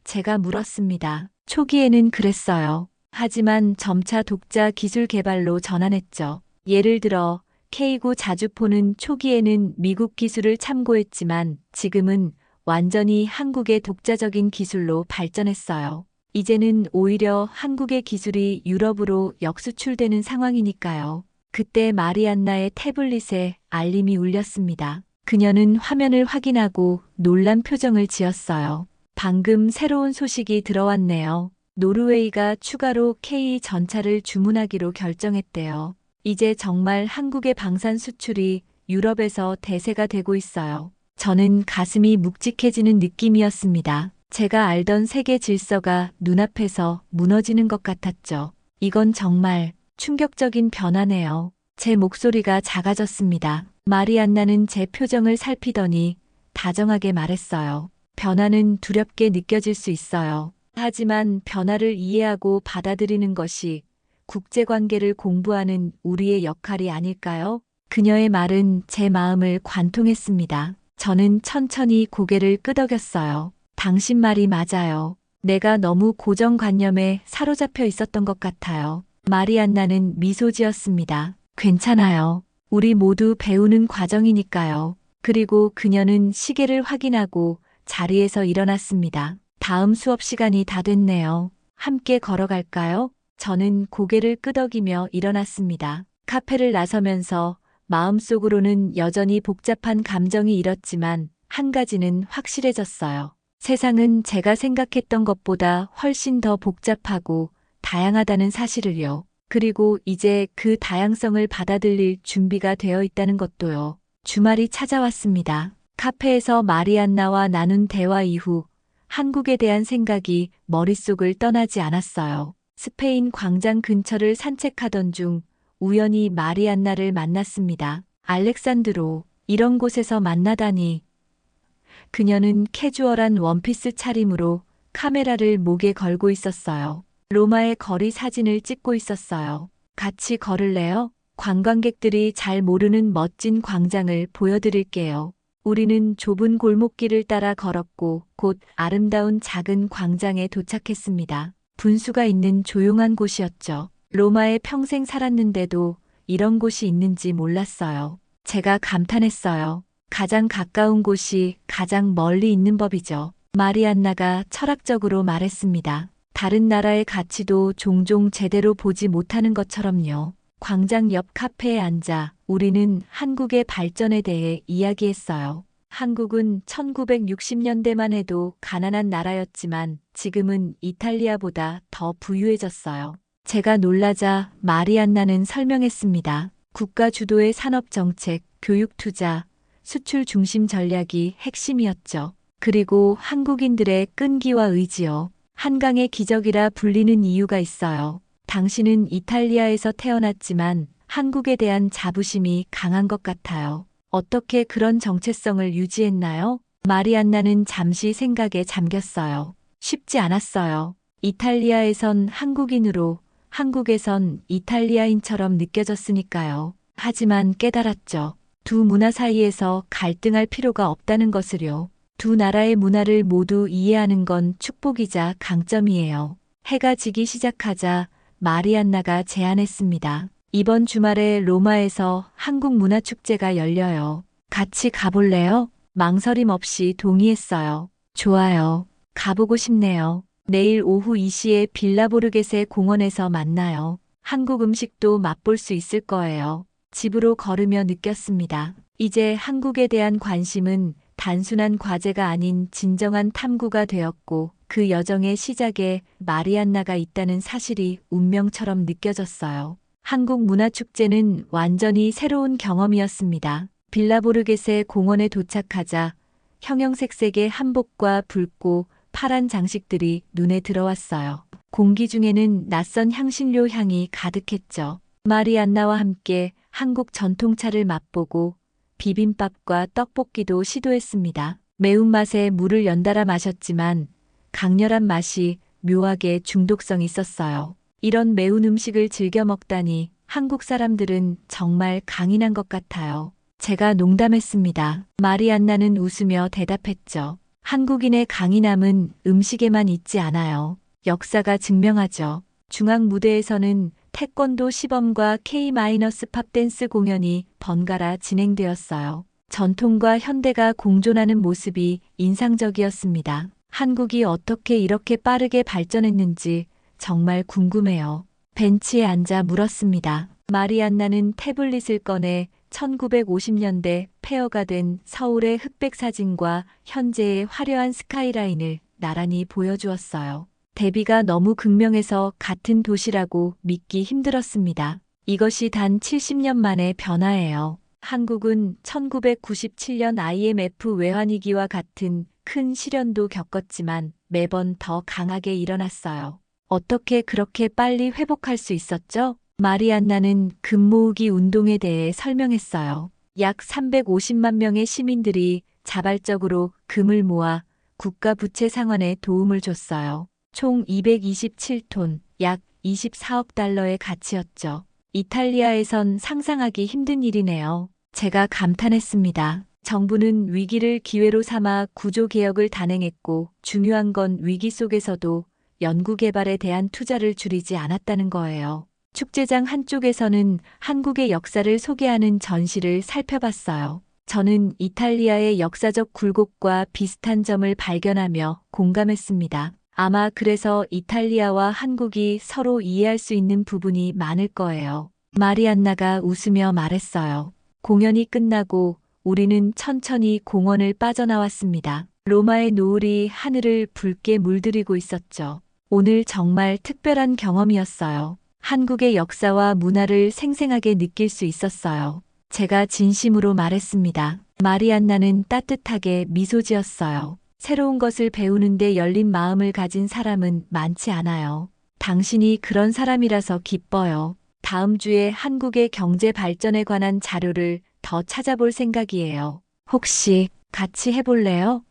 제가 물었습니다. 초기에는 그랬어요. 하지만 점차 독자 기술 개발로 전환했죠. 예를 들어 K9 자주포는 초기에는 미국 기술을 참고했지만 지금은 완전히 한국의 독자적인 기술로 발전했어요. 이제는 오히려 한국의 기술이 유럽으로 역수출되는 상황이니까요. 그때 마리안나의 태블릿에 알림이 울렸습니다. 그녀는 화면을 확인하고 놀란 표정을 지었어요. 방금 새로운 소식이 들어왔네요. 노르웨이가 추가로 K 전차를 주문하기로 결정했대요. 이제 정말 한국의 방산 수출이 유럽에서 대세가 되고 있어요. 저는 가슴이 묵직해지는 느낌이었습니다. 제가 알던 세계 질서가 눈앞에서 무너지는 것 같았죠. 이건 정말 충격적인 변화네요. 제 목소리가 작아졌습니다. 마리안나는 제 표정을 살피더니 다정하게 말했어요. 변화는 두렵게 느껴질 수 있어요. 하지만 변화를 이해하고 받아들이는 것이 국제관계를 공부하는 우리의 역할이 아닐까요? 그녀의 말은 제 마음을 관통했습니다. 저는 천천히 고개를 끄덕였어요. 당신 말이 맞아요. 내가 너무 고정관념에 사로잡혀 있었던 것 같아요. 마리안나는 미소 지었습니다. 괜찮아요. 우리 모두 배우는 과정이니까요. 그리고 그녀는 시계를 확인하고 자리에서 일어났습니다. 다음 수업 시간이 다 됐네요. 함께 걸어갈까요? 저는 고개를 끄덕이며 일어났습니다. 카페를 나서면서 마음속으로는 여전히 복잡한 감정이 일었지만 한 가지는 확실해졌어요. 세상은 제가 생각했던 것보다 훨씬 더 복잡하고 다양하다는 사실을요. 그리고 이제 그 다양성을 받아들일 준비가 되어 있다는 것도요. 주말이 찾아왔습니다. 카페에서 마리안나와 나눈 대화 이후 한국에 대한 생각이 머릿속을 떠나지 않았어요. 스페인 광장 근처를 산책하던 중 우연히 마리안나를 만났습니다. 알렉산드로, 이런 곳에서 만나다니. 그녀는 캐주얼한 원피스 차림으로 카메라를 목에 걸고 있었어요. 로마의 거리 사진을 찍고 있었어요. 같이 걸을래요? 관광객들이 잘 모르는 멋진 광장을 보여드릴게요. 우리는 좁은 골목길을 따라 걸었고 곧 아름다운 작은 광장에 도착했습니다. 분수가 있는 조용한 곳이었죠. 로마에 평생 살았는데도 이런 곳이 있는지 몰랐어요. 제가 감탄했어요. 가장 가까운 곳이 가장 멀리 있는 법이죠. 마리안나가 철학적으로 말했습니다. 다른 나라의 가치도 종종 제대로 보지 못하는 것처럼요. 광장 옆 카페에 앉아 우리는 한국의 발전에 대해 이야기했어요. 한국은 1960년대만 해도 가난한 나라였지만 지금은 이탈리아보다 더 부유해졌어요. 제가 놀라자 마리안나는 설명했습니다. 국가 주도의 산업 정책, 교육 투자, 수출 중심 전략이 핵심이었죠. 그리고 한국인들의 끈기와 의지요. 한강의 기적이라 불리는 이유가 있어요. 당신은 이탈리아에서 태어났지만 한국에 대한 자부심이 강한 것 같아요. 어떻게 그런 정체성을 유지했나요? 마리안나는 잠시 생각에 잠겼어요. 쉽지 않았어요. 이탈리아에선 한국인으로, 한국에선 이탈리아인처럼 느껴졌으니까요. 하지만 깨달았죠. 두 문화 사이에서 갈등할 필요가 없다는 것을요. 두 나라의 문화를 모두 이해하는 건 축복이자 강점이에요. 해가 지기 시작하자 마리안나가 제안했습니다. 이번 주말에 로마에서 한국 문화축제가 열려요. 같이 가볼래요? 망설임 없이 동의했어요. 좋아요. 가보고 싶네요. 내일 오후 2시에 빌라보르게세 공원에서 만나요. 한국 음식도 맛볼 수 있을 거예요. 집으로 걸으며 느꼈습니다. 이제 한국에 대한 관심은 단순한 과제가 아닌 진정한 탐구가 되었고 그 여정의 시작에 마리안나가 있다는 사실이 운명처럼 느껴졌어요. 한국 문화축제는 완전히 새로운 경험이었습니다. 빌라보르게세 공원에 도착하자 형형색색의 한복과 붉고 파란 장식들이 눈에 들어왔어요. 공기 중에는 낯선 향신료 향이 가득했죠. 마리안나와 함께 한국 전통차를 맛보고 비빔밥과 떡볶이도 시도했습니다. 매운맛에 물을 연달아 마셨지만 강렬한 맛이 묘하게 중독성 있었어요. 이런 매운 음식을 즐겨 먹다니 한국 사람들은 정말 강인한 것 같아요. 제가 농담했습니다. 마리안나는 웃으며 대답했죠. 한국인의 강인함은 음식에만 있지 않아요. 역사가 증명하죠. 중앙 무대에서는 태권도 시범과 K-팝 댄스 공연이 번갈아 진행되었어요. 전통과 현대가 공존하는 모습이 인상적이었습니다. 한국이 어떻게 이렇게 빠르게 발전했는지 정말 궁금해요. 벤치에 앉아 물었습니다. 마리안나는 태블릿을 꺼내 1950년대 폐허가 된 서울의 흑백 사진과 현재의 화려한 스카이라인을 나란히 보여주었어요. 대비가 너무 극명해서 같은 도시라고 믿기 힘들었습니다. 이것이 단 70년 만의 변화예요. 한국은 1997년 IMF 외환위기와 같은 큰 시련도 겪었지만 매번 더 강하게 일어났어요. 어떻게 그렇게 빨리 회복할 수 있었죠? 마리안나는 금 모으기 운동에 대해 설명했어요. 약 350만 명의 시민들이 자발적으로 금을 모아 국가 부채 상환에 도움을 줬어요. 총 227톤, 약 24억 달러의 가치였죠. 이탈리아에선 상상하기 힘든 일이네요. 제가 감탄했습니다. 정부는 위기를 기회로 삼아 구조개혁을 단행했고 중요한 건 위기 속에서도 연구개발에 대한 투자를 줄이지 않았다는 거예요. 축제장 한쪽에서는 한국의 역사를 소개하는 전시를 살펴봤어요. 저는 이탈리아의 역사적 굴곡과 비슷한 점을 발견하며 공감했습니다. 아마 그래서 이탈리아와 한국이 서로 이해할 수 있는 부분이 많을 거예요. 마리안나가 웃으며 말했어요. 공연이 끝나고 우리는 천천히 공원을 빠져나왔습니다. 로마의 노을이 하늘을 붉게 물들이고 있었죠. 오늘 정말 특별한 경험이었어요. 한국의 역사와 문화를 생생하게 느낄 수 있었어요. 제가 진심으로 말했습니다. 마리안나는 따뜻하게 미소 지었어요. 새로운 것을 배우는데 열린 마음을 가진 사람은 많지 않아요. 당신이 그런 사람이라서 기뻐요. 다음 주에 한국의 경제 발전에 관한 자료를 더 찾아볼 생각이에요. 혹시 같이 해볼래요?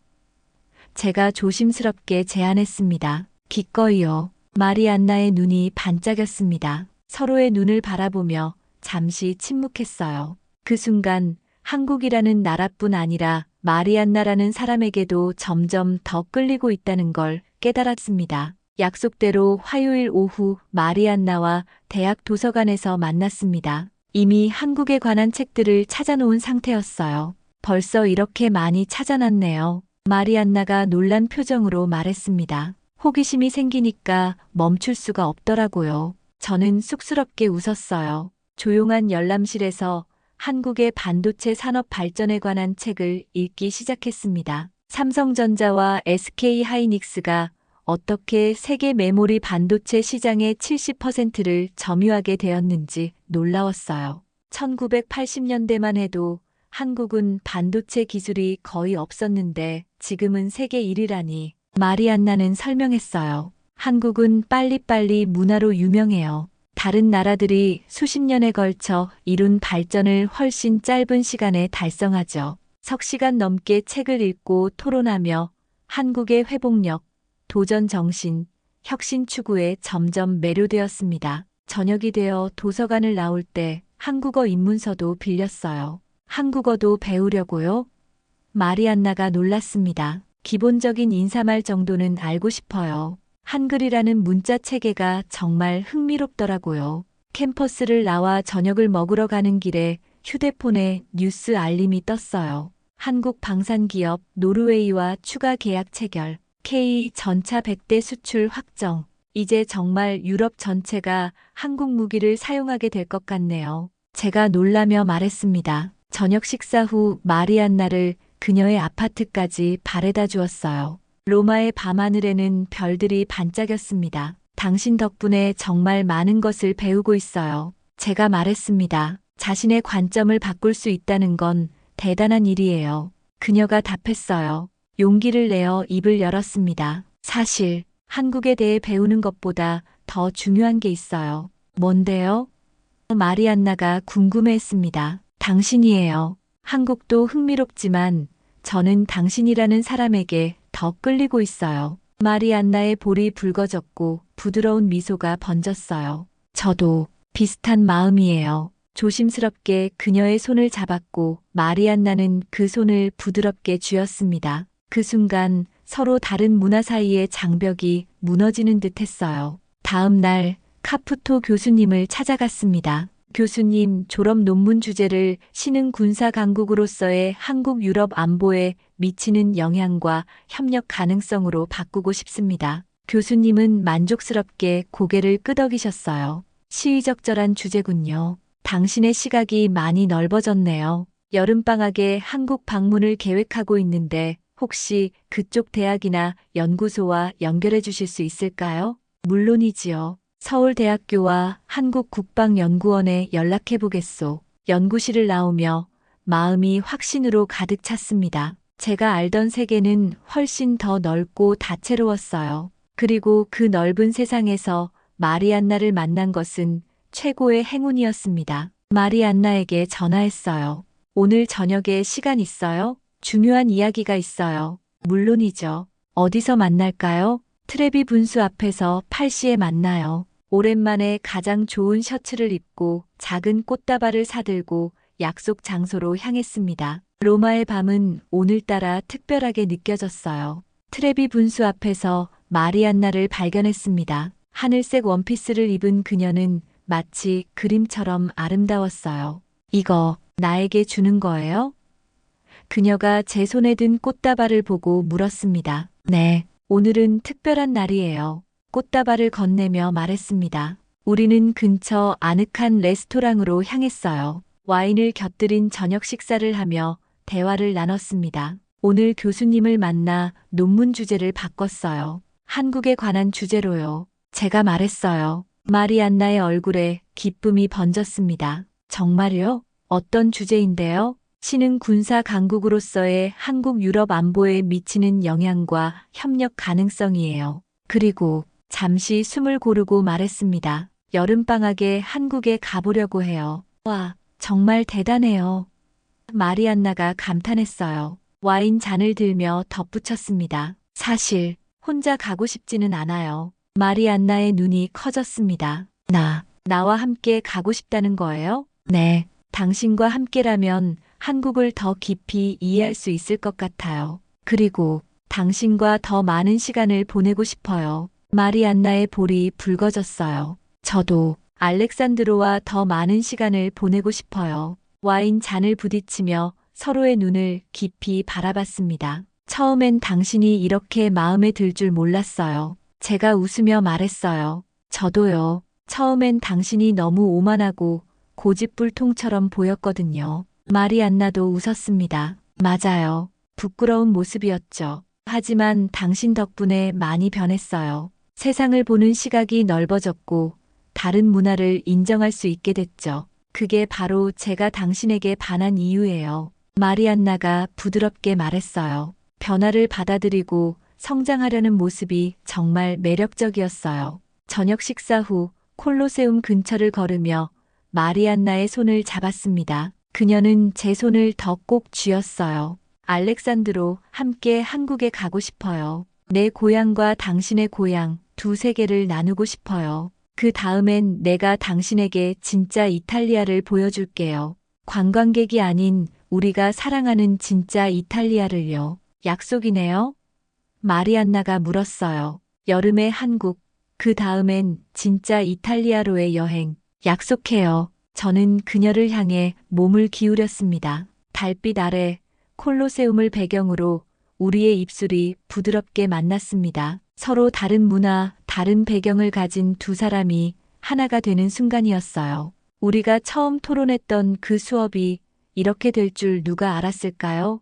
제가 조심스럽게 제안했습니다. 기꺼이요. 마리안나의 눈이 반짝였습니다. 서로의 눈을 바라보며 잠시 침묵했어요. 그 순간 한국이라는 나라뿐 아니라 마리안나라는 사람에게도 점점 더 끌리고 있다는 걸 깨달았습니다. 약속대로 화요일 오후 마리안나와 대학 도서관에서 만났습니다. 이미 한국에 관한 책들을 찾아놓은 상태였어요. 벌써 이렇게 많이 찾아놨네요. 마리안나가 놀란 표정으로 말했습니다. 호기심이 생기니까 멈출 수가 없더라고요. 저는 쑥스럽게 웃었어요. 조용한 열람실에서 한국의 반도체 산업 발전에 관한 책을 읽기 시작했습니다. 삼성전자와 SK하이닉스가 어떻게 세계 메모리 반도체 시장의 70%를 점유하게 되었는지 놀라웠어요. 1980년대만 해도 한국은 반도체 기술이 거의 없었는데 지금은 세계 1위라니. 마리안나는 설명했어요. 한국은 빨리빨리 문화로 유명해요. 다른 나라들이 수십 년에 걸쳐 이룬 발전을 훨씬 짧은 시간에 달성하죠. 석 시간 넘게 책을 읽고 토론하며 한국의 회복력, 도전 정신, 혁신 추구에 점점 매료되었습니다. 저녁이 되어 도서관을 나올 때 한국어 입문서도 빌렸어요. 한국어도 배우려고요? 마리안나가 놀랐습니다. 기본적인 인사말 정도는 알고 싶어요. 한글이라는 문자 체계가 정말 흥미롭더라고요. 캠퍼스를 나와 저녁을 먹으러 가는 길에 휴대폰에 뉴스 알림이 떴어요. 한국 방산기업 노르웨이와 추가 계약 체결, K 전차 100대 수출 확정. 이제 정말 유럽 전체가 한국 무기를 사용하게 될 것 같네요. 제가 놀라며 말했습니다. 저녁 식사 후 마리안나를 그녀의 아파트까지 바래다 주었어요. 로마의 밤하늘에는 별들이 반짝였습니다. 당신 덕분에 정말 많은 것을 배우고 있어요. 제가 말했습니다. 자신의 관점을 바꿀 수 있다는 건 대단한 일이에요. 그녀가 답했어요. 용기를 내어 입을 열었습니다. 사실 한국에 대해 배우는 것보다 더 중요한 게 있어요. 뭔데요? 마리안나가 궁금해했습니다. 당신이에요. 한국도 흥미롭지만 저는 당신이라는 사람에게 더 끌리고 있어요. 마리안나의 볼이 붉어졌고 부드러운 미소가 번졌어요. 저도 비슷한 마음이에요. 조심스럽게 그녀의 손을 잡았고 마리안나는 그 손을 부드럽게 쥐었습니다. 그 순간 서로 다른 문화 사이의 장벽이 무너지는 듯 했어요. 다음 날 카푸토 교수님을 찾아갔습니다. 교수님, 졸업 논문 주제를 신흥 군사 강국으로서의 한국 유럽 안보에 미치는 영향과 협력 가능성으로 바꾸고 싶습니다. 교수님은 만족스럽게 고개를 끄덕이셨어요. 시의적절한 주제군요. 당신의 시각이 많이 넓어졌네요. 여름방학에 한국 방문을 계획하고 있는데 혹시 그쪽 대학이나 연구소와 연결해 주실 수 있을까요? 물론이지요. 서울대학교와 한국국방연구원에 연락해 보겠소. 연구실을 나오며 마음이 확신으로 가득 찼습니다. 제가 알던 세계는 훨씬 더 넓고 다채로웠어요. 그리고 그 넓은 세상에서 마리안나를 만난 것은 최고의 행운이었습니다. 마리안나에게 전화했어요. 오늘 저녁에 시간 있어요? 중요한 이야기가 있어요. 물론이죠. 어디서 만날까요? 트레비 분수 앞에서 8시에 만나요. 오랜만에 가장 좋은 셔츠를 입고 작은 꽃다발을 사들고 약속 장소로 향했습니다. 로마의 밤은 오늘따라 특별하게 느껴졌어요. 트레비 분수 앞에서 마리안나를 발견했습니다. 하늘색 원피스를 입은 그녀는 마치 그림처럼 아름다웠어요. 이거 나에게 주는 거예요? 그녀가 제 손에 든 꽃다발을 보고 물었습니다. 네, 오늘은 특별한 날이에요. 꽃다발을 건네며 말했습니다. 우리는 근처 아늑한 레스토랑으로 향했어요. 와인을 곁들인 저녁 식사를 하며 대화를 나눴습니다. 오늘 교수님을 만나 논문 주제를 바꿨어요. 한국에 관한 주제로요. 제가 말했어요. 마리안나의 얼굴에 기쁨이 번졌습니다. 정말요? 어떤 주제인데요? 신흥 군사 강국으로서의 한국 유럽 안보에 미치는 영향과 협력 가능성이에요. 그리고 잠시 숨을 고르고 말했습니다. 여름방학에 한국에 가보려고 해요. 와, 정말 대단해요. 마리안나가 감탄했어요. 와인 잔을 들며 덧붙였습니다. 사실 혼자 가고 싶지는 않아요. 마리안나의 눈이 커졌습니다. 나와 함께 가고 싶다는 거예요? 네, 당신과 함께라면 한국을 더 깊이 이해할 수 있을 것 같아요. 그리고 당신과 더 많은 시간을 보내고 싶어요. 마리안나의 볼이 붉어졌어요. 저도 알렉산드로와 더 많은 시간을 보내고 싶어요. 와인 잔을 부딪히며 서로의 눈을 깊이 바라봤습니다. 처음엔 당신이 이렇게 마음에 들 줄 몰랐어요. 제가 웃으며 말했어요. 저도요. 처음엔 당신이 너무 오만하고 고집불통처럼 보였거든요. 마리안나도 웃었습니다. 맞아요. 부끄러운 모습이었죠. 하지만 당신 덕분에 많이 변했어요. 세상을 보는 시각이 넓어졌고 다른 문화를 인정할 수 있게 됐죠. 그게 바로 제가 당신에게 반한 이유예요. 마리안나가 부드럽게 말했어요. 변화를 받아들이고 성장하려는 모습이 정말 매력적이었어요. 저녁 식사 후 콜로세움 근처를 걸으며 마리안나의 손을 잡았습니다. 그녀는 제 손을 더 꼭 쥐었어요. 알렉산드로, 함께 한국에 가고 싶어요. 내 고향과 당신의 고향, 두 세계를 나누고 싶어요. 그 다음엔 내가 당신에게 진짜 이탈리아를 보여줄게요. 관광객이 아닌 우리가 사랑하는 진짜 이탈리아를요. 약속이네요? 마리안나가 물었어요. 여름의 한국, 그 다음엔 진짜 이탈리아로의 여행. 약속해요. 저는 그녀를 향해 몸을 기울였습니다. 달빛 아래 콜로세움을 배경으로 우리의 입술이 부드럽게 만났습니다. 서로 다른 문화, 다른 배경을 가진 두 사람이 하나가 되는 순간이었어요. 우리가 처음 토론했던 그 수업이 이렇게 될 줄 누가 알았을까요?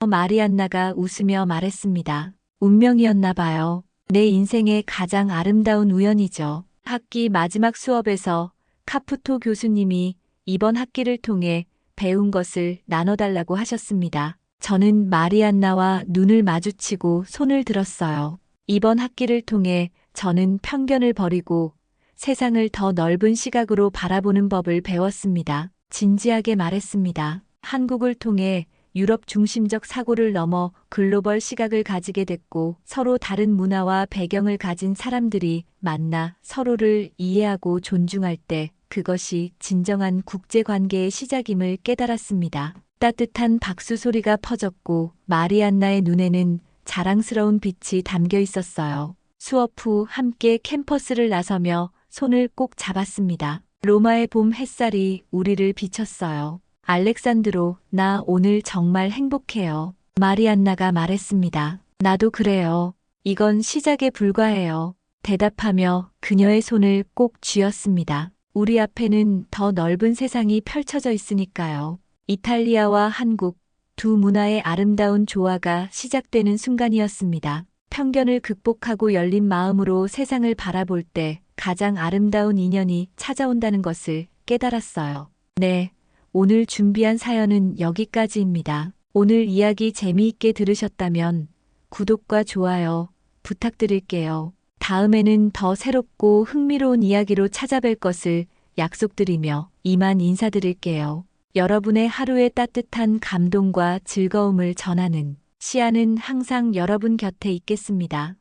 마리안나가 웃으며 말했습니다. 운명이었나 봐요. 내 인생의 가장 아름다운 우연이죠. 학기 마지막 수업에서 카푸토 교수님이 이번 학기를 통해 배운 것을 나눠달라고 하셨습니다. 저는 마리안나와 눈을 마주치고 손을 들었어요. 이번 학기를 통해 저는 편견을 버리고 세상을 더 넓은 시각으로 바라보는 법을 배웠습니다. 진지하게 말했습니다. 한국을 통해 유럽 중심적 사고를 넘어 글로벌 시각을 가지게 됐고 서로 다른 문화와 배경을 가진 사람들이 만나 서로를 이해하고 존중할 때 그것이 진정한 국제관계의 시작임을 깨달았습니다. 따뜻한 박수 소리가 퍼졌고 마리안나의 눈에는 자랑스러운 빛이 담겨 있었어요. 수업 후 함께 캠퍼스를 나서며 손을 꼭 잡았습니다. 로마의 봄 햇살이 우리를 비쳤어요. 알렉산드로, 나 오늘 정말 행복해요. 마리안나가 말했습니다. 나도 그래요. 이건 시작에 불과해요. 대답하며 그녀의 손을 꼭 쥐었습니다. 우리 앞에는 더 넓은 세상이 펼쳐져 있으니까요. 이탈리아와 한국, 두 문화의 아름다운 조화가 시작되는 순간이었습니다. 편견을 극복하고 열린 마음으로 세상을 바라볼 때 가장 아름다운 인연이 찾아온다는 것을 깨달았어요. 네, 오늘 준비한 사연은 여기까지입니다. 오늘 이야기 재미있게 들으셨다면 구독과 좋아요 부탁드릴게요. 다음에는 더 새롭고 흥미로운 이야기로 찾아뵐 것을 약속드리며 이만 인사드릴게요. 여러분의 하루에 따뜻한 감동과 즐거움을 전하는 시아는 항상 여러분 곁에 있겠습니다.